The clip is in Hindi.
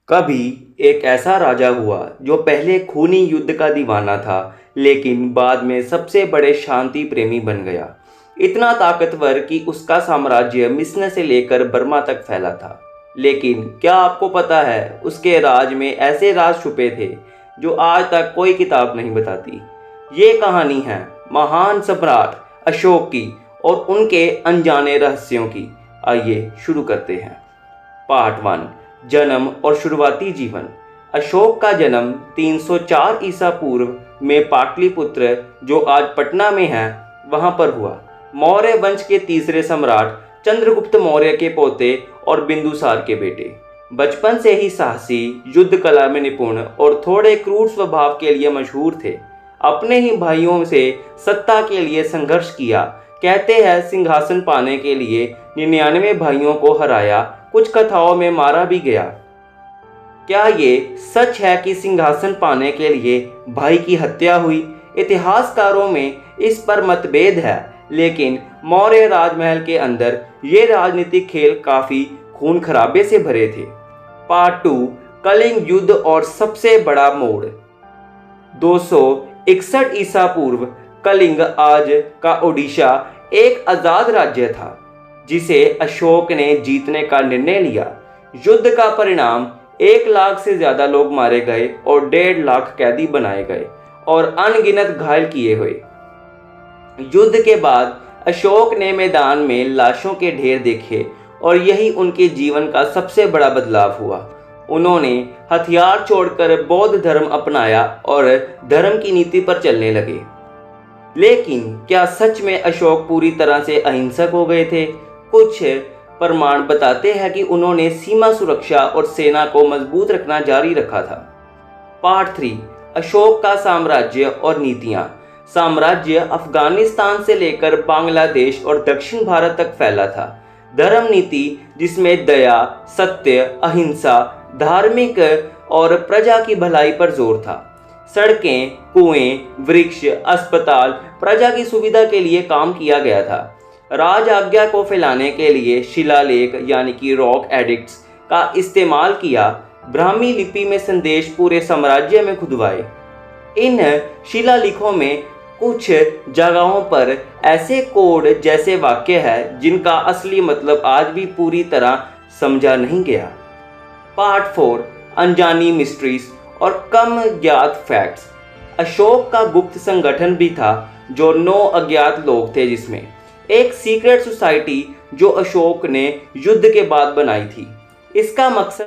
कभी एक ऐसा राजा हुआ जो पहले खूनी युद्ध का दीवाना था, लेकिन बाद में सबसे बड़े शांति प्रेमी बन गया। इतना ताकतवर कि उसका साम्राज्य मिस्र से लेकर बर्मा तक फैला था। लेकिन क्या आपको पता है, उसके राज में ऐसे राज छुपे थे जो आज तक कोई किताब नहीं बताती। ये कहानी है महान सम्राट अशोक की और उनके अनजाने रहस्यों की। आइए शुरू करते हैं। पार्ट 1, जन्म और शुरुआती जीवन। अशोक का जन्म 304 ईसा पूर्व में पाटलिपुत्र, जो आज पटना में है, वहां पर हुआ। मौर्य वंश के तीसरे सम्राट चंद्रगुप्त मौर्य के पोते और बिंदुसार के बेटे। बचपन से ही साहसी, युद्ध कला में निपुण और थोड़े क्रूर स्वभाव के लिए मशहूर थे। अपने ही भाइयों से सत्ता के लिए संघर्ष किया। कहते हैं सिंहासन पाने के लिए 99 भाइयों को हराया, कुछ कथाओं में मारा भी गया। क्या ये सच है कि सिंहासन पाने के लिए भाई की हत्या हुई? इतिहासकारों में इस पर मतभेद है, लेकिन मौर्य राजमहल के अंदर ये राजनीतिक खेल काफी खून खराबे से भरे थे। पार्ट 2, कलिंग युद्ध और सबसे बड़ा मोड़। 261 ईसा पूर्व कलिंग, आज का ओडिशा, एक आजाद राज्य था जिसे अशोक ने जीतने का निर्णय लिया। युद्ध का परिणाम 1 लाख से ज्यादा लोग मारे गए और 1.5 लाख कैदी बनाए गए और अनगिनत घायल किए हुए। युद्ध के बाद अशोक ने मैदान में लाशों के ढेर देखे और यही उनके जीवन का सबसे बड़ा बदलाव हुआ। उन्होंने हथियार छोड़कर बौद्ध धर्म अपनाया और धर्म की नीति पर चलने लगे। लेकिन क्या सच में अशोक पूरी तरह से अहिंसक हो गए थे? कुछ प्रमाण बताते हैं कि उन्होंने सीमा सुरक्षा और सेना को मजबूत रखना जारी रखा था। पार्ट 3, अशोक का साम्राज्य और नीतियां। साम्राज्य अफगानिस्तान से लेकर बांग्लादेश और दक्षिण भारत तक फैला था। धर्म नीति, जिसमें दया, सत्य, अहिंसा, धार्मिक और प्रजा की भलाई पर जोर था। सड़कें, कुएं, वृक्ष, अस्पताल प्रजा की सुविधा के लिए काम किया गया था। राज आज्ञा को फैलाने के लिए शिलालेख यानी कि रॉक एडिक्ट्स का इस्तेमाल किया। ब्राह्मी लिपि में संदेश पूरे साम्राज्य में खुदवाए। इन शिलालेखों में कुछ जगहों पर ऐसे कोड जैसे वाक्य है जिनका असली मतलब आज भी पूरी तरह समझा नहीं गया। पार्ट 4, अनजानी मिस्ट्रीज और कम ज्ञात फैक्ट्स। अशोक का गुप्त संगठन भी था जो 9 अज्ञात लोग थे, जिसमें एक सीक्रेट सोसाइटी जो अशोक ने युद्ध के बाद बनाई थी। इसका मकसद